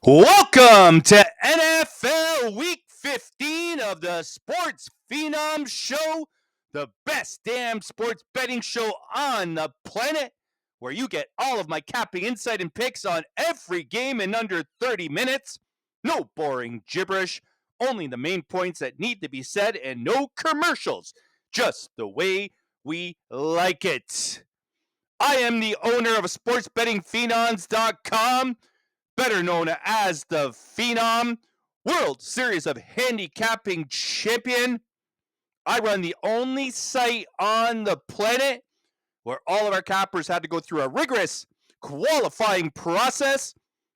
Welcome to NFL Week 15 of the Sports Phenom Show, the best damn sports betting show on the planet, where you get all of my capping insight and picks on every game in under 30 minutes. No boring gibberish, only the main points that need to be said, and no commercials, just the way we like it. I am the owner of sportsbettingphenoms.com, better known as the Phenom, World Series of Handicapping Champion. I run the only site on the planet where all of our cappers had to go through a rigorous qualifying process,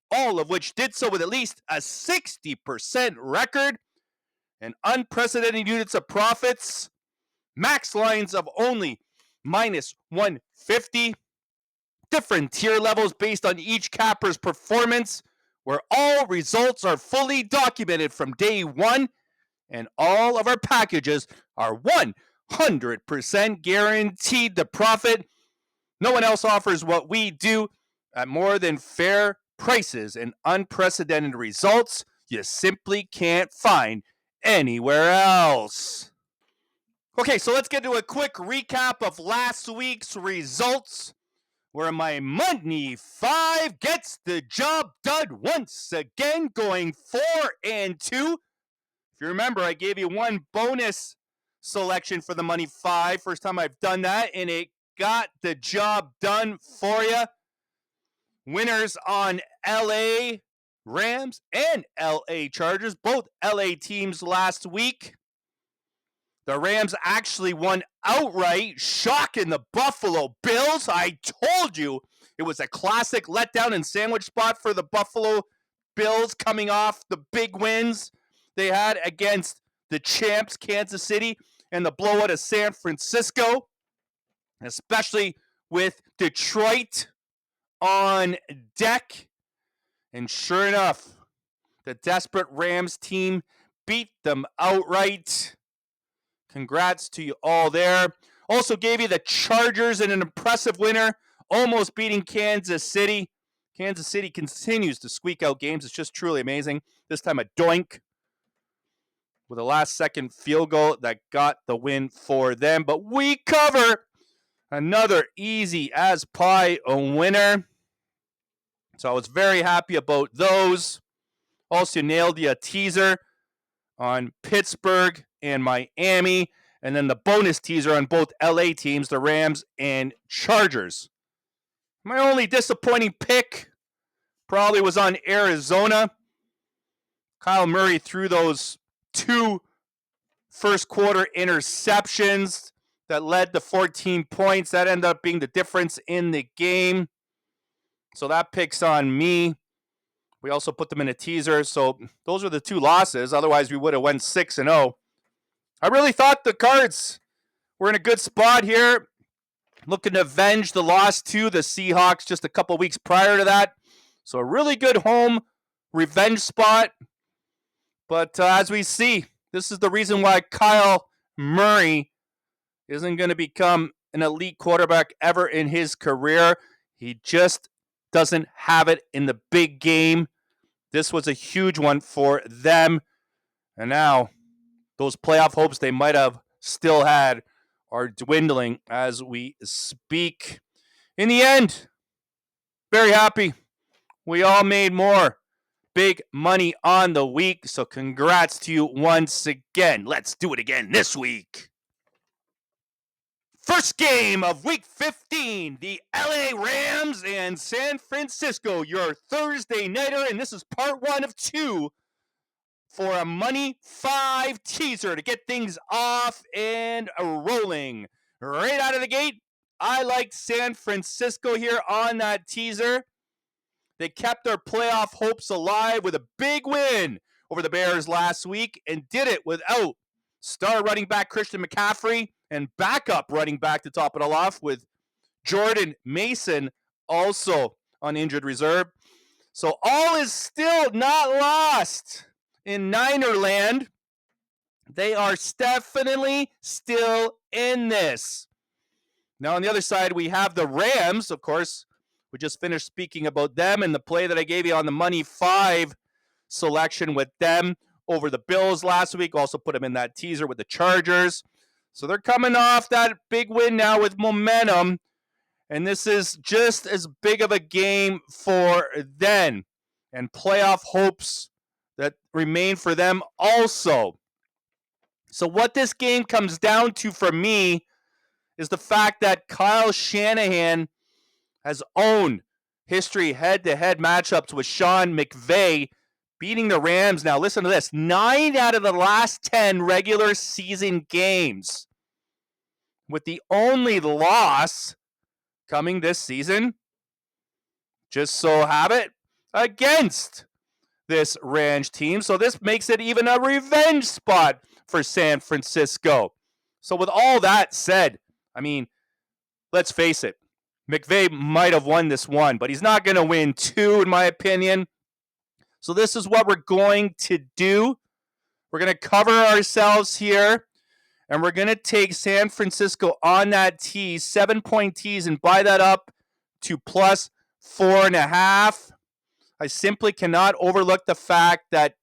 all of which did so with at least a 60% record and unprecedented units of profits, max lines of only minus 150, different tier levels based on each capper's performance, where all results are fully documented from day one, and all of our packages are 100% guaranteed to profit. No one else offers what we do at more than fair prices and unprecedented results you simply can't find anywhere else. Okay, so let's get to a quick recap of last week's results, where my Money 5 gets the job done once again, going 4-2. If you remember, I gave you one bonus selection for the Money 5. First time I've done that, and it got the job done for you. Winners on LA Rams and LA Chargers, both LA teams last week. The Rams actually won outright, shocking the Buffalo Bills. I told you it was a classic letdown and sandwich spot for the Buffalo Bills, coming off the big wins they had against the champs, Kansas City, and the blowout of San Francisco, especially with Detroit on deck. And sure enough, the desperate Rams team beat them outright. Congrats to you all there. Also gave you the Chargers in an impressive winner, almost beating Kansas City. Kansas City continues to squeak out games. It's just truly amazing. This time a doink with a last-second field goal that got the win for them. But we cover another easy as pie winner. So I was very happy about those. Also nailed you a teaser on Pittsburgh and Miami, and then the bonus teaser on both LA teams, the Rams and Chargers. My only disappointing pick probably was on Arizona. Kyle Murray threw those 2 first-quarter interceptions that led to 14 points. That ended up being the difference in the game. So that pick's on me. We also put them in a teaser, so those are the 2 losses. Otherwise, we would have went 6-0. I really thought the Cards were in a good spot here, looking to avenge the loss to the Seahawks just a couple weeks prior to that. So a really good home revenge spot. But as we see, this is the reason why Kyle Murray isn't going to become an elite quarterback ever in his career. He just doesn't have it in the big game. This was a huge one for them. And now those playoff hopes they might have still had are dwindling as we speak. In the end, very happy. We all made more big money on the week. So congrats to you once again. Let's do it again this week. First game of Week 15, the LA Rams and San Francisco, your Thursday nighter, and this is part 1 of 2 for a Money 5 teaser to get things off and rolling. Right out of the gate, I liked San Francisco here on that teaser. They kept their playoff hopes alive with a big win over the Bears last week and did it without star running back Christian McCaffrey and backup running back to top it all off with Jordan Mason also on injured reserve. So all is still not lost in Niner land. They are definitely still in this. Now on the other side, we have the Rams, of course. We just finished speaking about them and the play that I gave you on the Money 5 selection with them over the Bills last week. Also put them in that teaser with the Chargers. So they're coming off that big win now with momentum. And this is just as big of a game for them. And playoff hopes that remain for them also. So what this game comes down to for me is the fact that Kyle Shanahan has owned history head-to-head matchups with Sean McVay, beating the Rams. Now listen to this, 9 out of the last 10 regular season games, with the only loss coming this season, just so have it, against this Rams team. So this makes it even a revenge spot for San Francisco. So with all that said, I mean, let's face it, McVay might have won this one, but he's not going to win 2, in my opinion. So this is what we're going to do. We're going to cover ourselves here, and we're going to take San Francisco on that tease, 7-point tease, and buy that up to plus 4.5. I simply cannot overlook the fact that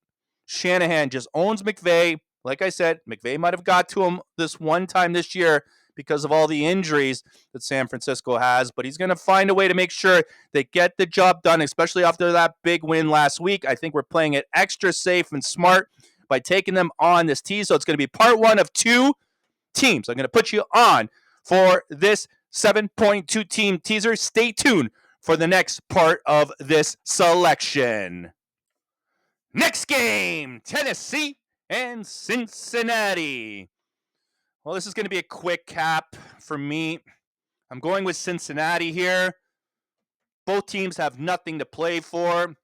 Shanahan just owns McVay. Like I said, McVay might have got to him this one time this year because of all the injuries that San Francisco has, but he's going to find a way to make sure they get the job done, especially after that big win last week. I think we're playing it extra safe and smart by taking them on this tease. So it's going to be part 1 of 2 teams I'm going to put you on for this 7.2 team teaser. Stay tuned for the next part of this selection. Next game, Tennessee and Cincinnati. Well, this is going to be a quick cap for me. I'm going with Cincinnati here. Both teams have nothing to play for,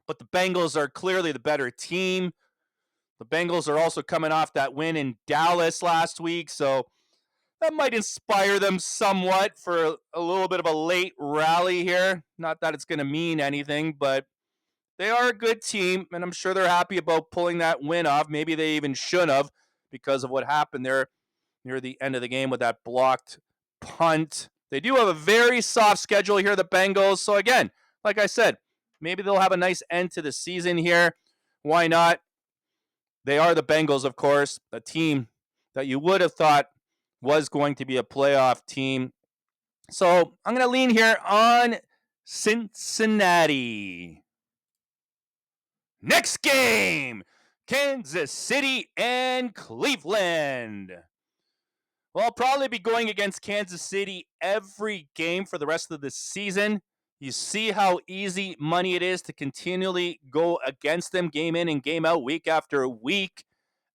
but the Bengals are clearly the better team. The Bengals are also coming off that win in Dallas last week, so that might inspire them somewhat for a little bit of a late rally here. Not that it's going to mean anything, but they are a good team, and I'm sure they're happy about pulling that win off. Maybe they even should have because of what happened there near the end of the game with that blocked punt. They do have a very soft schedule here, the Bengals. So again, like I said, maybe they'll have a nice end to the season here. Why not? They are the Bengals, of course, a team that you would have thought was going to be a playoff team. So I'm going to lean here on Cincinnati. Next game, Kansas City and Cleveland. Well, I'll probably be going against Kansas City every game for the rest of the season. You see how easy money it is to continually go against them game in and game out, week after week.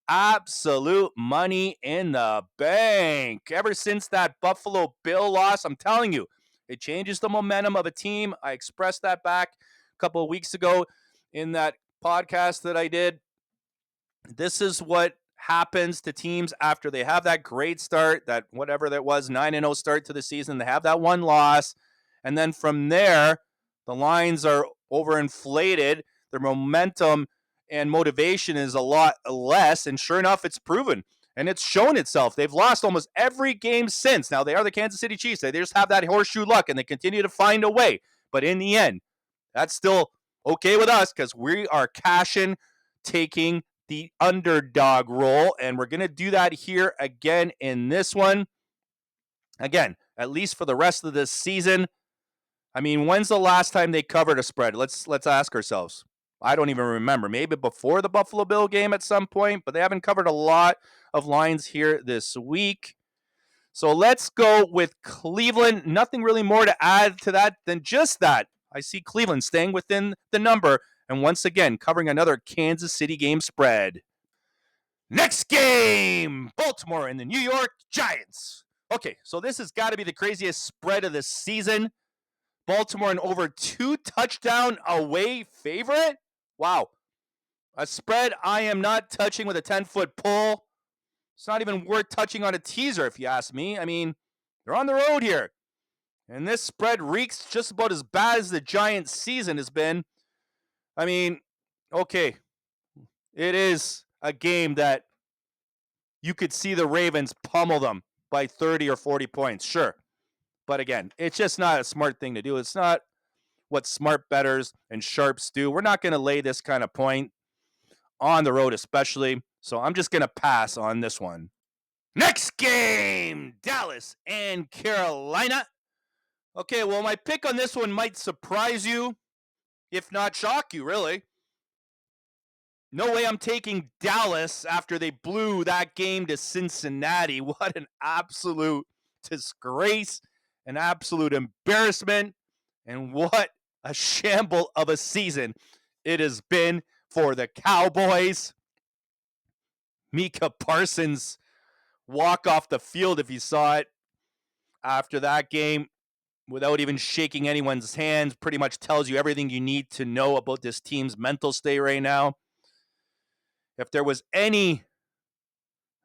Absolute money in the bank. Ever since that Buffalo Bill loss, I'm telling you, it changes the momentum of a team. I expressed that back a couple of weeks ago in that podcast that I did. This is what happens to teams after they have that great start, that whatever that was, 9-0 start to the season. They have that one loss, and then from there, the lines are overinflated. Their momentum and motivation is a lot less, and sure enough, it's proven, and it's shown itself. They've lost almost every game since. Now, they are the Kansas City Chiefs. They just have that horseshoe luck, and they continue to find a way. But in the end, that's still okay with us because we are cashing, taking the underdog role, and we're going to do that here again in this one. Again, at least for the rest of this season. I mean, when's the last time they covered a spread? Let's ask ourselves. I don't even remember. Maybe before the Buffalo Bill game at some point, but they haven't covered a lot of lines here this week. So let's go with Cleveland. Nothing really more to add to that than just that. I see Cleveland staying within the number and once again covering another Kansas City game spread. Next game, Baltimore and the New York Giants. Okay, so this has got to be the craziest spread of the season. Baltimore an over 2 touchdown away favorite. Wow. A spread I am not touching with a 10-foot pole. It's not even worth touching on a teaser, if you ask me. I mean, they're on the road here. And this spread reeks just about as bad as the Giants' season has been. I mean, okay, it is a game that you could see the Ravens pummel them by 30 or 40 points, sure. But again, it's just not a smart thing to do. It's not what smart bettors and sharps do. We're not going to lay this kind of point on the road especially, so I'm just going to pass on this one. Next game, Dallas and Carolina. Okay, well, my pick on this one might surprise you, if not shock you, really. No way I'm taking Dallas after they blew that game to Cincinnati. What an absolute disgrace, an absolute embarrassment, and what a shamble of a season it has been for the Cowboys. Micah Parsons walk off the field, if you saw it, after that game without even shaking anyone's hands, pretty much tells you everything you need to know about this team's mental state right now. If there was any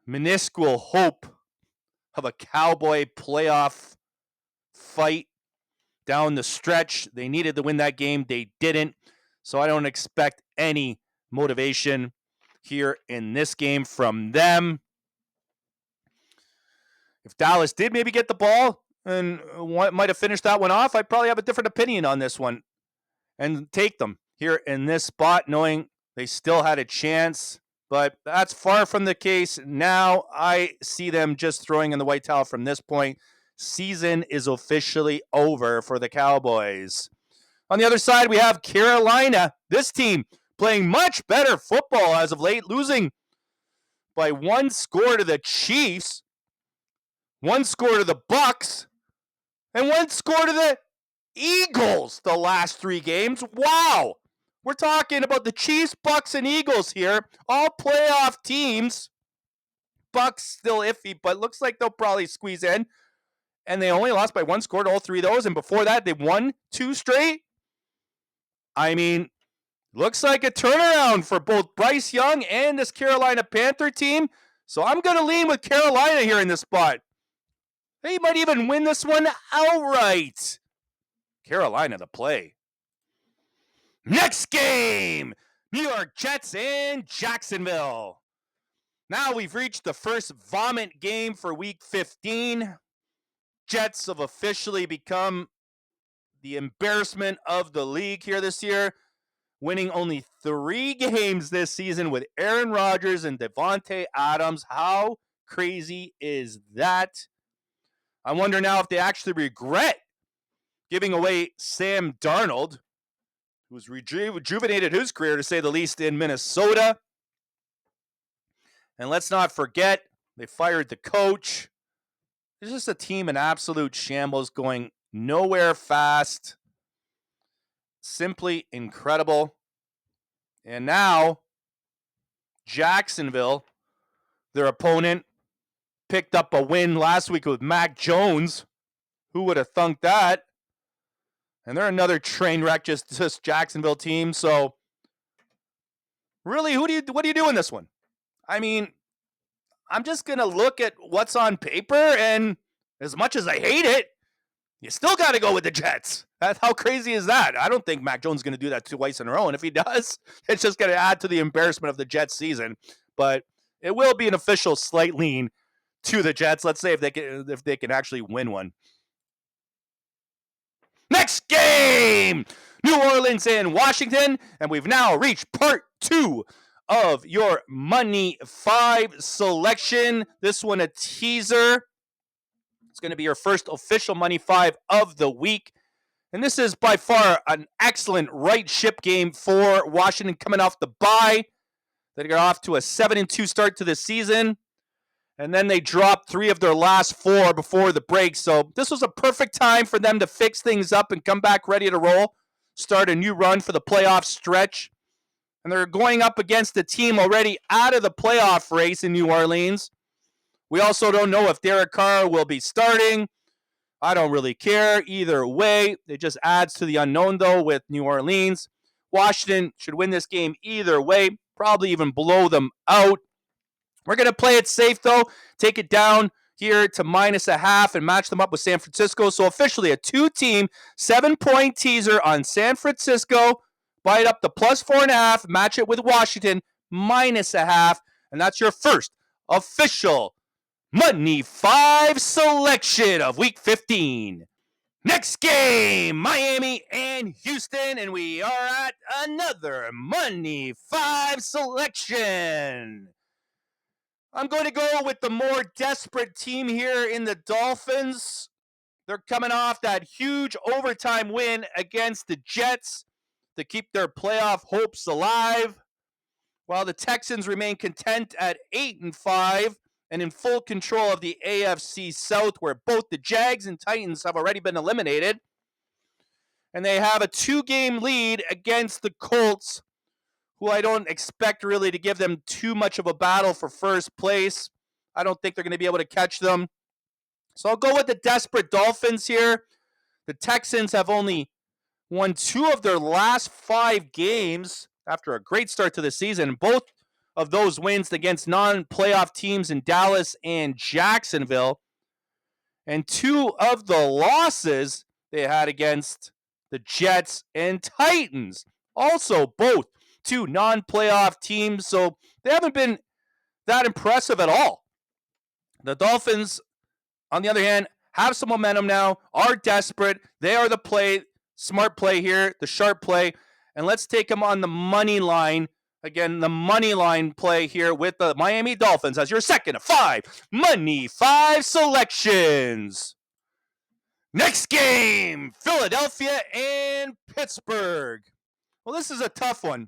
minuscule hope of a Cowboy playoff fight down the stretch, they needed to win that game. They didn't. So I don't expect any motivation here in this game from them. If Dallas did maybe get the ball and might have finished that one off, I'd probably have a different opinion on this one and take them here in this spot, knowing they still had a chance. But that's far from the case. Now I see them just throwing in the white towel from this point. Season is officially over for the Cowboys. On the other side, we have Carolina. This team playing much better football as of late, losing by 1 score to the Chiefs, 1 score to the Bucks, and 1 score to the Eagles the last 3 games. Wow! We're talking about the Chiefs, Bucks, and Eagles here. All playoff teams. Bucks still iffy, but looks like they'll probably squeeze in. And they only lost by 1 score to all 3 of those. And before that, they won 2 straight. I mean, looks like a turnaround for both Bryce Young and this Carolina Panther team. So I'm going to lean with Carolina here in this spot. They might even win this one outright. Carolina to play. Next game, New York Jets and Jacksonville. Now we've reached the first vomit game for Week 15. Jets have officially become the embarrassment of the league here this year, winning only 3 games this season with Aaron Rodgers and Devontae Adams. How crazy is that? I wonder now if they actually regret giving away Sam Darnold, who's rejuvenated his career, to say the least, in Minnesota. And let's not forget, they fired the coach. It's just a team in absolute shambles, going nowhere fast. Simply incredible. And now, Jacksonville, their opponent, picked up a win last week with Mac Jones. Who would have thunk that? And they're another train wreck, just Jacksonville team. So, really, what do you do in this one? I mean, I'm just going to look at what's on paper, and as much as I hate it, you still got to go with the Jets. How crazy is that? I don't think Mac Jones is going to do that twice in a row, and if he does, it's just going to add to the embarrassment of the Jets season. But it will be an official slight lean to the Jets. Let's say if they can actually win one. Next game, New Orleans and Washington, and we've now reached part 2 of your Money 5 selection. This one a teaser. It's going to be your first official Money 5 of the week. And this is by far an excellent right ship game for Washington, coming off the bye. They got off to a 7-2 start to the season. And then they dropped 3 of their last 4 before the break. So this was a perfect time for them to fix things up and come back ready to roll. Start a new run for the playoff stretch. And they're going up against a team already out of the playoff race in New Orleans. We also don't know if Derek Carr will be starting. I don't really care either way. It just adds to the unknown, though, with New Orleans. Washington should win this game either way, probably even blow them out. We're going to play it safe, though. Take it down here to -0.5 and match them up with San Francisco. So officially a 2-team, 7-point teaser on San Francisco. Buy it up to +4.5. Match it with Washington, -0.5. And that's your first official Money 5 selection of Week 15. Next game, Miami and Houston, and we are at another Money 5 selection. I'm going to go with the more desperate team here in the Dolphins. They're coming off that huge overtime win against the Jets to keep their playoff hopes alive, while the Texans remain content at 8-5 and in full control of the AFC South, where both the Jags and Titans have already been eliminated. And they have a 2-game lead against the Colts, who I don't expect really to give them too much of a battle for first place. I don't think they're going to be able to catch them. So I'll go with the desperate Dolphins here. The Texans have only won 2 of their last 5 games after a great start to the season. Both of those wins against non-playoff teams in Dallas and Jacksonville. And 2 of the losses they had against the Jets and Titans. Also both 2 non-playoff teams, so they haven't been that impressive at all. The Dolphins, on the other hand, have some momentum now, are desperate. They are the smart play here, the sharp play. And let's take them on the money line. Again, the money line play here with the Miami Dolphins as your second of 5 Money 5 selections. Next game, Philadelphia and Pittsburgh. Well, this is a tough one.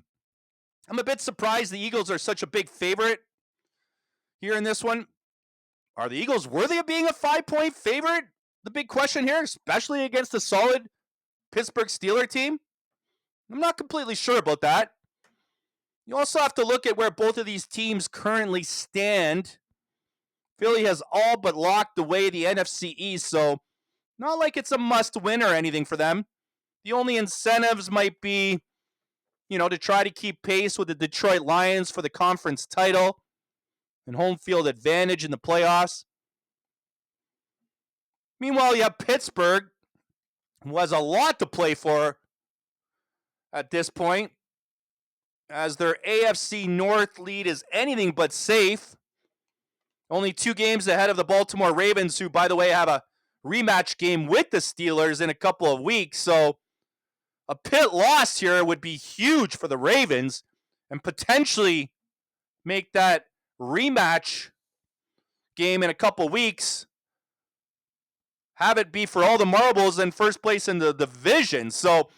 I'm a bit surprised the Eagles are such a big favorite here in this one. Are the Eagles worthy of being a 5-point favorite? The big question here, especially against a solid Pittsburgh Steelers team. I'm not completely sure about that. You also have to look at where both of these teams currently stand. Philly has all but locked away the NFC East, so not like it's a must-win or anything for them. The only incentives might be, to try to keep pace with the Detroit Lions for the conference title and home field advantage in the playoffs. Meanwhile, you have Pittsburgh, who has a lot to play for at this point, as their AFC North lead is anything but safe. Only 2 games ahead of the Baltimore Ravens, who, by the way, have a rematch game with the Steelers in a couple of weeks. So a Pitt loss here would be huge for the Ravens and potentially make that rematch game in a couple weeks, have it be for all the marbles in first place in the division. So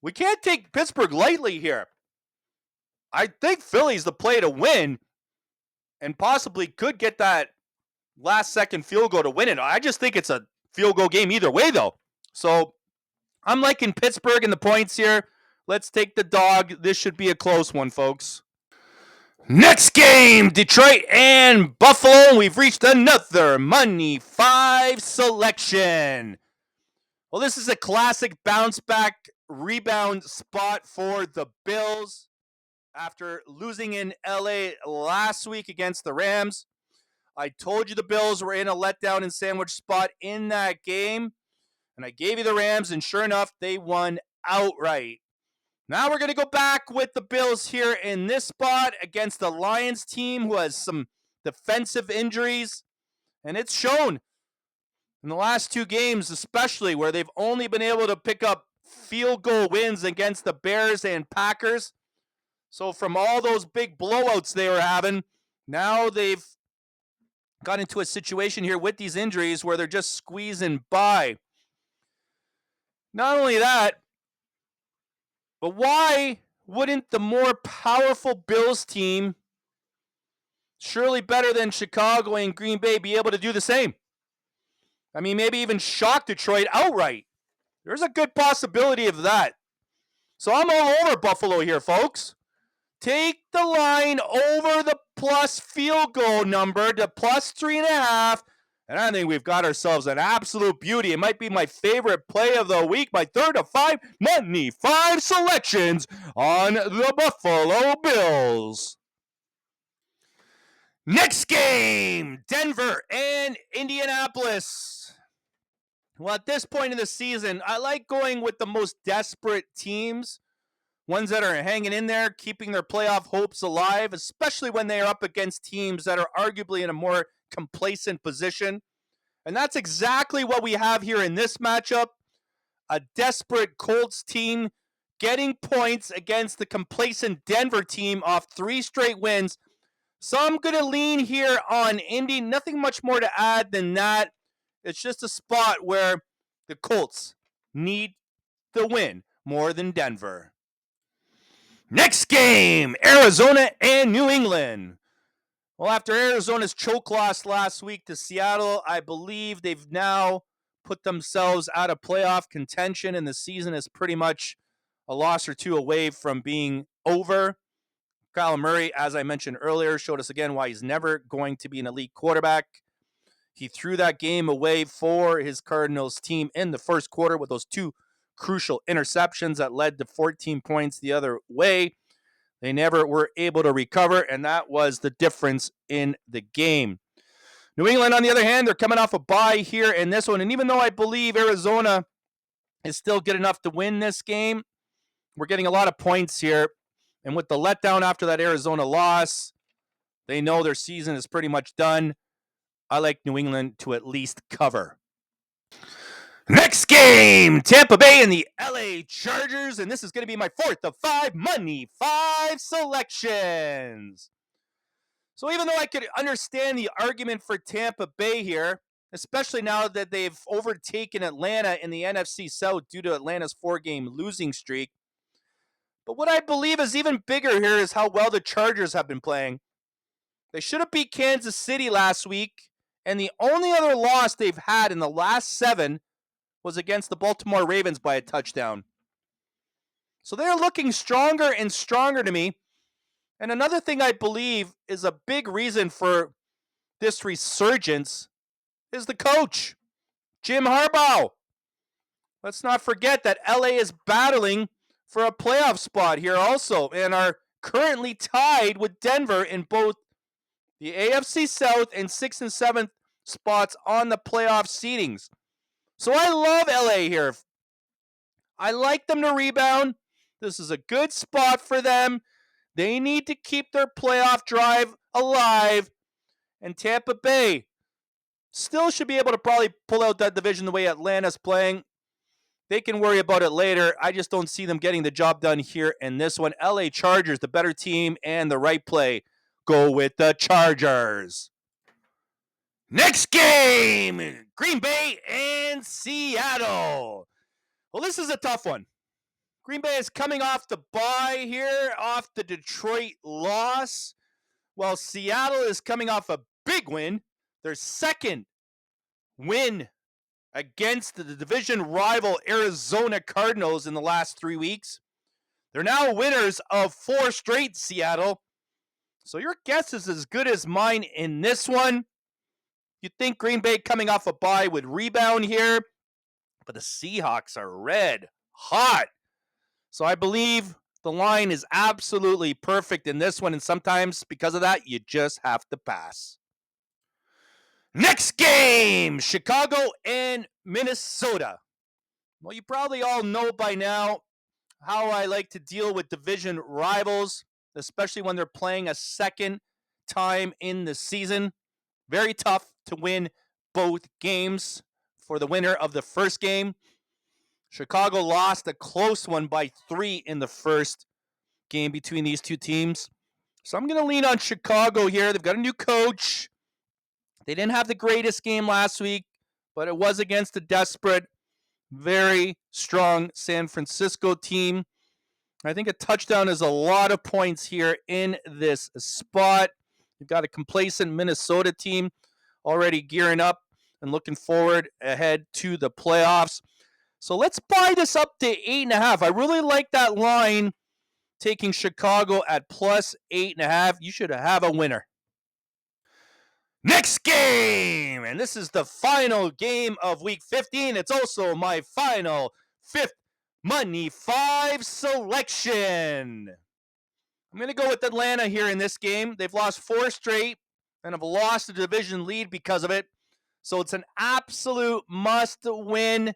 we can't take Pittsburgh lightly here. I think Philly's the play to win and possibly could get that last-second field goal to win it. I just think it's a field goal game either way, though. So I'm liking Pittsburgh in the points here. Let's take the dog. This should be a close one, folks. Next game, Detroit and Buffalo. We've reached another Money 5 selection. Well, this is a classic bounce-back rebound spot for the Bills after losing in LA last week against the Rams. I told you the Bills were in a letdown and sandwich spot in that game, and I gave you the Rams, and sure enough, they won outright. Now we're going to go back with the Bills here in this spot against the Lions team who has some defensive injuries, and it's shown in the last 2 games, especially where they've only been able to pick up field goal wins against the Bears and Packers. So from all those big blowouts they were having, now they've got into a situation here with these injuries where they're just squeezing by. Not only that, but why wouldn't the more powerful Bills team, surely better than Chicago and Green Bay, be able to do the same? I mean, maybe even shock Detroit outright. There's a good possibility of that. So I'm all over Buffalo here, folks. Take the line over the plus field goal number to plus 3.5. And I think we've got ourselves an absolute beauty. It might be my favorite play of the week, my third of 5 Money 5 selections on the Buffalo Bills. Next game, Denver and Indianapolis. Well, at this point in the season, I like going with the most desperate teams. Ones that are hanging in there, keeping their playoff hopes alive, especially when they are up against teams that are arguably in a more complacent position. And that's exactly what we have here in this matchup. A desperate Colts team getting points against the complacent Denver team off 3 straight wins. So I'm going to lean here on Indy. Nothing much more to add than that. It's just a spot where the Colts need the win more than Denver. Next game, Arizona and New England. Well, after Arizona's choke loss last week to Seattle, I believe they've now put themselves out of playoff contention, and the season is pretty much a loss or two away from being over. Kyler Murray, as I mentioned earlier, showed us again why he's never going to be an elite quarterback. He threw that game away for his Cardinals team in the first quarter with those 2 crucial interceptions that led to 14 points the other way. They never were able to recover, and that was the difference in the game. New England, on the other hand, they're coming off a bye here in this one, and even though I believe Arizona is still good enough to win this game, we're getting a lot of points here, and with the letdown after that Arizona loss, they know their season is pretty much done. I like New England to at least cover. Next game, Tampa Bay and the LA Chargers, and this is going to be my 4th of 5 Money 5 selections. So even though I could understand the argument for Tampa Bay here, especially now that they've overtaken Atlanta in the NFC South due to Atlanta's 4-game losing streak, but what I believe is even bigger here is how well the Chargers have been playing. They should have beat Kansas City last week, and the only other loss they've had in the last 7 was against the Baltimore Ravens by a touchdown. So they're looking stronger and stronger to me. And another thing I believe is a big reason for this resurgence is the coach, Jim Harbaugh. Let's not forget that LA is battling for a playoff spot here also and are currently tied with Denver in both the AFC South and 6th and 7th spots on the playoff seedings. So I love LA here. I like them to rebound. This is a good spot for them. They need to keep their playoff drive alive. And Tampa Bay still should be able to probably pull out that division the way Atlanta's playing. They can worry about it later. I just don't see them getting the job done here in this one. LA Chargers, the better team and the right play. Go with the Chargers. Next game, Green Bay and Seattle. Well, this is a tough one. Green Bay is coming off the bye here, off the Detroit loss, while Seattle is coming off a big win, their 2nd win against the division rival Arizona Cardinals in the last 3 weeks. They're now winners of 4 straight, Seattle. So your guess is as good as mine in this one. You'd think Green Bay coming off a bye would rebound here, but the Seahawks are red hot. So I believe the line is absolutely perfect in this one, and sometimes because of that, you just have to pass. Next game, Chicago and Minnesota. Well, you probably all know by now how I like to deal with division rivals, especially when they're playing a second time in the season. Very tough to win both games for the winner of the first game. Chicago lost a close one by 3 in the first game between these two teams. So I'm going to lean on Chicago here. They've got a new coach. They didn't have the greatest game last week, but it was against a desperate, very strong San Francisco team. I think a touchdown is a lot of points here in this spot. You've got a complacent Minnesota team already gearing up and looking forward ahead to the playoffs. So let's buy this up to 8.5. I really like that line, taking Chicago at plus 8.5. You should have a winner. Next game, and this is the final game of Week 15. It's also my final 5th Money 5 selection. I'm going to go with Atlanta here in this game. They've lost 4 straight and have lost the division lead because of it. So it's an absolute must-win.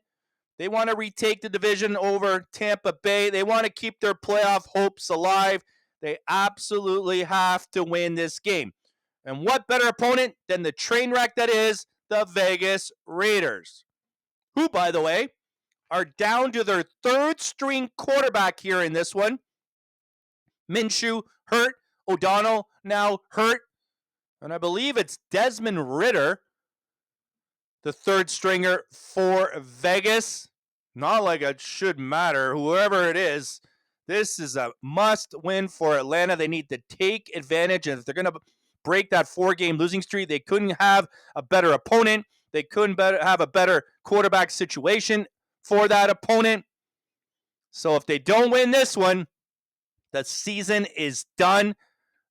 They want to retake the division over Tampa Bay. They want to keep their playoff hopes alive. They absolutely have to win this game. And what better opponent than the train wreck that is the Vegas Raiders, who, by the way, are down to their third string quarterback here in this one. Minshew hurt. O'Donnell now hurt. And I believe it's Desmond Ridder, the third stringer for Vegas. Not like it should matter. Whoever it is, this is a must win for Atlanta. They need to take advantage. And if they're going to break that 4-game losing streak, they couldn't have a better opponent. They couldn't have a better quarterback situation for that opponent. So if they don't win this one, the season is done.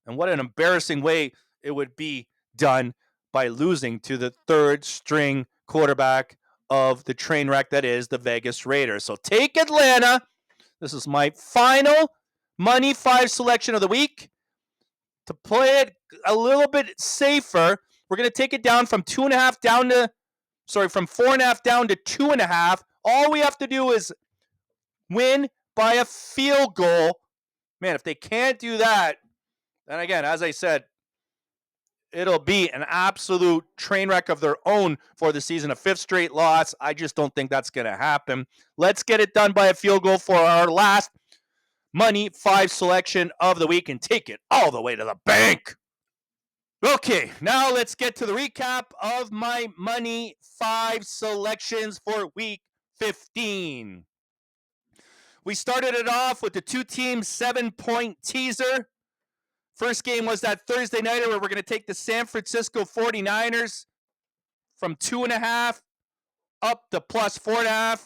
And what an embarrassing way it would be done by losing to the third string quarterback of the train wreck that is the Vegas Raiders. So take Atlanta. This is my final Money 5 selection of the week. To play it a little bit safer, we're going to take it down from 2.5 down to, from 4.5 down to 2.5. All we have to do is win by a field goal. Man, if they can't do that, then again, as I said, it'll be an absolute train wreck of their own for the season. A 5th straight loss. I just don't think that's going to happen. Let's get it done by a field goal for our last Money 5 selection of the week and take it all the way to the bank. Okay, now let's get to the recap of my Money 5 selections for week 15. We started it off with the 2-team 7-point teaser. First game was that Thursday nighter where we're going to take the San Francisco 49ers from 2.5 up to plus 4.5.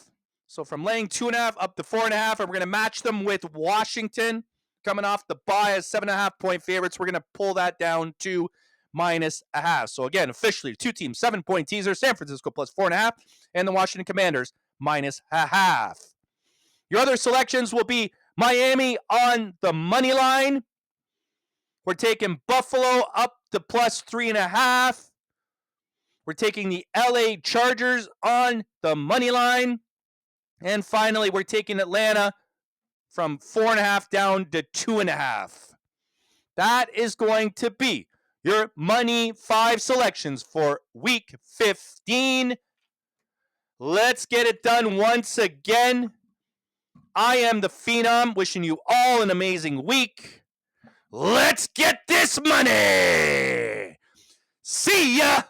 So from laying 2.5 up to 4.5, and we're going to match them with Washington coming off the bye as 7.5-point favorites. We're going to pull that down to -0.5. So again, officially 2-team 7-point teaser, San Francisco plus 4.5, and the Washington Commanders -0.5. Your other selections will be Miami on the money line. We're taking Buffalo up to plus 3.5. We're taking the LA Chargers on the money line. And finally, we're taking Atlanta from 4.5 down to 2.5. That is going to be your Money 5 selections for week 15. Let's get it done once again. I am the Phenom, wishing you all an amazing week. Let's get this money. See ya.